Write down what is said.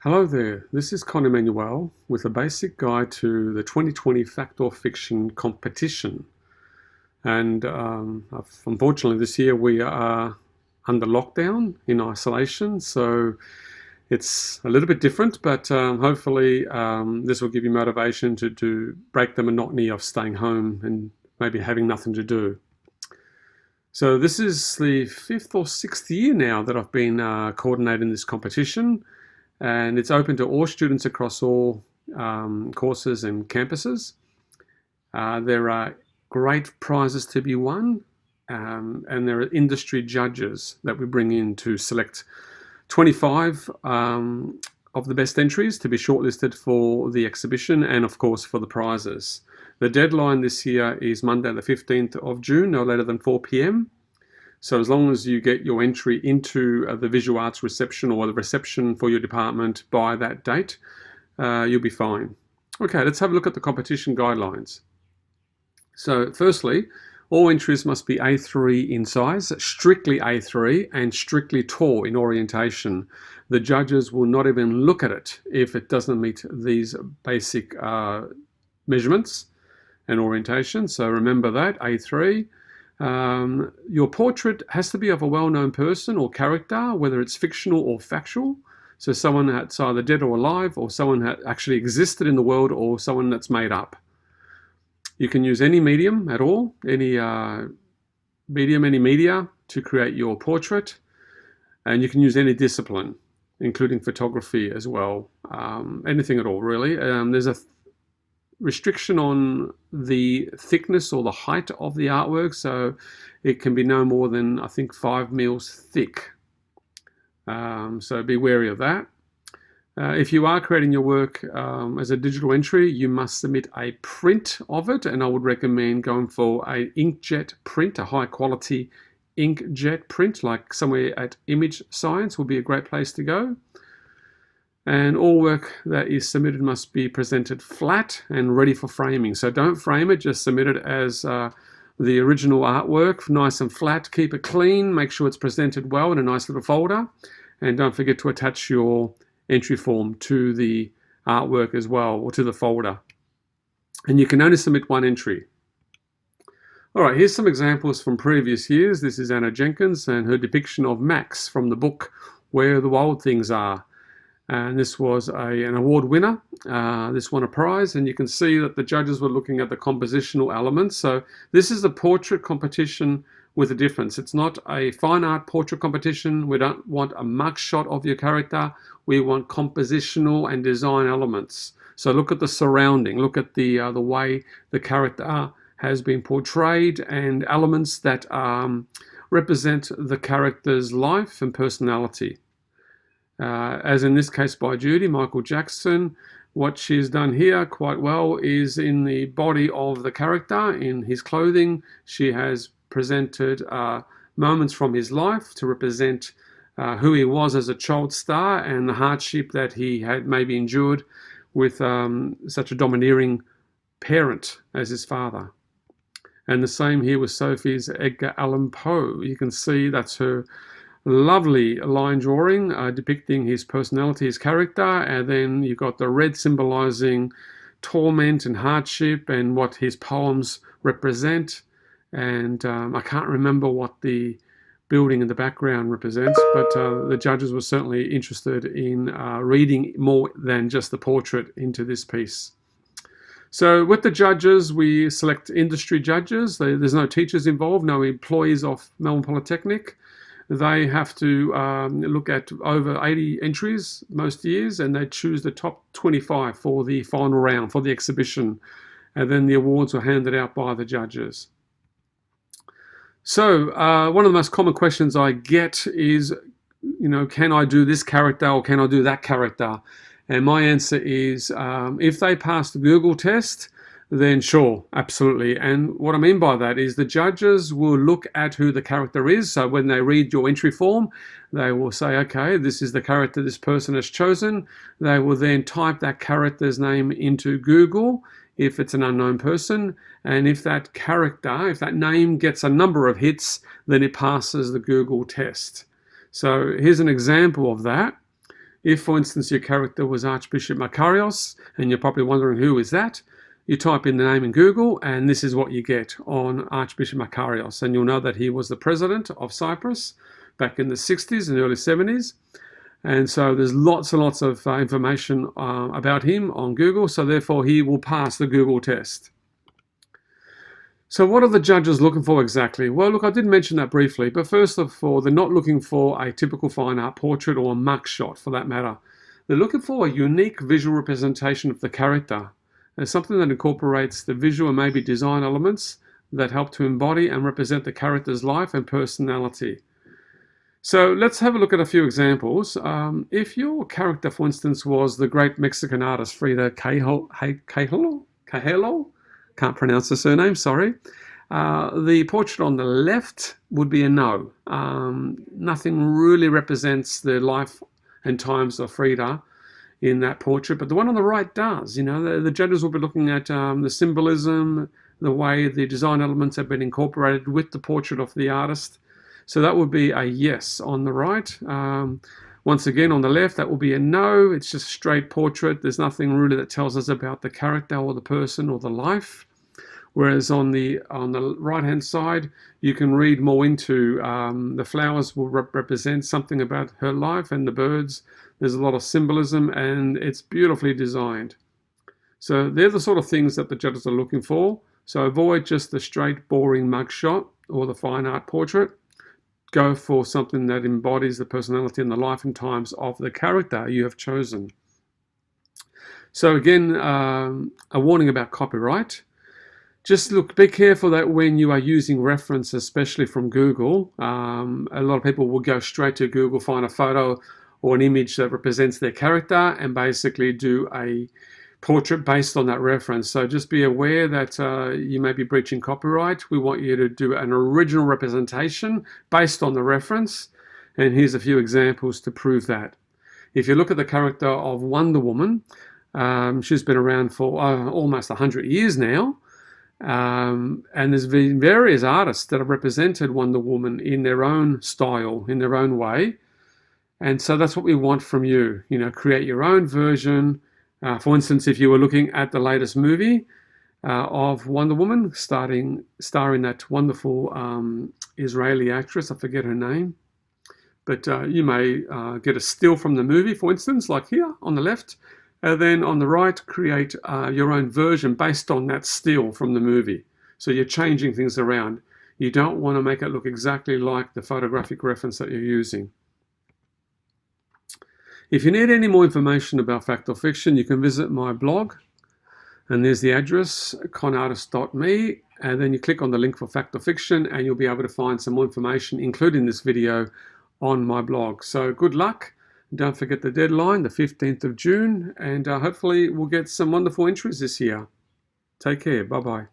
Hello there, this is Con Emmanuel with a basic guide to the 2020 Fact or Fiction competition. And unfortunately, this year we are under lockdown in isolation, so it's a little bit different, but hopefully this will give you motivation to break the monotony of staying home and maybe having nothing to do. So this is the fifth or sixth year now that I've been coordinating this competition, and it's open to all students across all courses and campuses. There are great prizes to be won, and there are industry judges that we bring in to select 25 of the best entries to be shortlisted for the exhibition and of course for the prizes. The deadline this year is Monday the 15th of June, no later than 4 p.m. So as long as you get your entry into the visual arts reception or the reception for your department by that date, you'll be fine. Okay, let's have a look at the competition guidelines. So firstly, all entries must be A3 in size, strictly A3 and strictly tall in orientation. The judges will not even look at it if it doesn't meet these basic measurements and orientation. So remember that, A3. Your portrait has to be of a well-known person or character, whether it's fictional or factual. So someone that's either dead or alive, or someone that actually existed in the world, or someone that's made up. You can use any medium at all, any medium, any media to create your portrait. And you can use any discipline, including photography as well. Anything at all, really. There's a restriction on the thickness or the height of the artwork, so it can be no more than, I think, 5 mils thick. So be wary of that. If you are creating your work as a digital entry, you must submit a print of it, and I would recommend going for an inkjet print, a high quality inkjet print, like somewhere at Image Science would be a great place to go. And all work that is submitted must be presented flat and ready for framing. So don't frame it, just submit it as the original artwork, nice and flat. Keep it clean, make sure it's presented well in a nice little folder. And don't forget to attach your entry form to the artwork as well, or to the folder. And you can only submit one entry. All right, here's some examples from previous years. This is Anna Jenkins and her depiction of Max from the book Where the Wild Things Are. And this was an award winner. This won a prize, and you can see that the judges were looking at the compositional elements. So this is a portrait competition with a difference. It's not a fine art portrait competition. We don't want a mugshot of your character. We want compositional and design elements. So look at the surrounding. Look at the way the character has been portrayed, and elements that represent the character's life and personality. As in this case by Judy, Michael Jackson, what she's done here quite well is in the body of the character, in his clothing, she has presented moments from his life to represent who he was as a child star and the hardship that he had maybe endured with such a domineering parent as his father. And the same here with Sophie's Edgar Allan Poe. You can see that's her lovely line drawing depicting his personality, his character, and then you've got the red symbolizing torment and hardship and what his poems represent. And I can't remember what the building in the background represents, but the judges were certainly interested in reading more than just the portrait into this piece. So with the judges, we select industry judges. There's no teachers involved, no employees of Melbourne Polytechnic. They have to look at over 80 entries most years, and they choose the top 25 for the final round, for the exhibition. And then the awards are handed out by the judges. So one of the most common questions I get is, can I do this character or can I do that character? And my answer is, if they pass the Google test, then sure, absolutely. And what I mean by that is the judges will look at who the character is. So when they read your entry form, they will say, okay, this is the character this person has chosen. They will then type that character's name into Google if it's an unknown person. And if that character, if that name gets a number of hits, then it passes the Google test. So here's an example of that. If, for instance, your character was Archbishop Makarios, and you're probably wondering who is that, you type in the name in Google, and this is what you get on Archbishop Makarios. And you'll know that he was the president of Cyprus back in the 60s and early 70s. And so there's lots and lots of information about him on Google. So therefore, he will pass the Google test. So what are the judges looking for exactly? Well, look, I did mention that briefly, but first of all, they're not looking for a typical fine art portrait or a mugshot for that matter. They're looking for a unique visual representation of the character. There's something that incorporates the visual and maybe design elements that help to embody and represent the character's life and personality. So let's have a look at a few examples. If your character, for instance, was the great Mexican artist Frida Kahlo, can't pronounce the surname, sorry. The portrait on the left would be a no. Nothing really represents the life and times of Frida in that portrait, but the one on the right does. You know, the judges will be looking at the symbolism, the way the design elements have been incorporated with the portrait of the artist. So that would be a yes on the right. Once again, on the left, that will be a no. It's just a straight portrait. There's nothing really that tells us about the character or the person or the life. Whereas on the right-hand side, you can read more into the flowers will represent something about her life, and the birds. There's a lot of symbolism, and it's beautifully designed. So they're the sort of things that the judges are looking for. So avoid just the straight, boring mugshot or the fine art portrait. Go for something that embodies the personality and the life and times of the character you have chosen. So again, a warning about copyright. Just be careful that when you are using references, especially from Google, a lot of people will go straight to Google, find a photo or an image that represents their character and basically do a portrait based on that reference. So just be aware that you may be breaching copyright. We want you to do an original representation based on the reference. And here's a few examples to prove that. If you look at the character of Wonder Woman, she's been around for almost 100 years now. And there's been various artists that have represented Wonder Woman in their own style, in their own way. And so that's what we want from you. You know, create your own version. For instance, if you were looking at the latest movie of Wonder Woman, starring that wonderful Israeli actress, I forget her name, but you may get a still from the movie, for instance, like here on the left, and then on the right, create your own version based on that still from the movie. So you're changing things around. You don't want to make it look exactly like the photographic reference that you're using. If you need any more information about fact or fiction, you can visit my blog, and there's the address, conartist.me, and then you click on the link for fact or fiction, and you'll be able to find some more information, including this video, on my blog. So good luck. Don't forget the deadline, the 15th of June, and hopefully we'll get some wonderful entries this year. Take care. Bye-bye.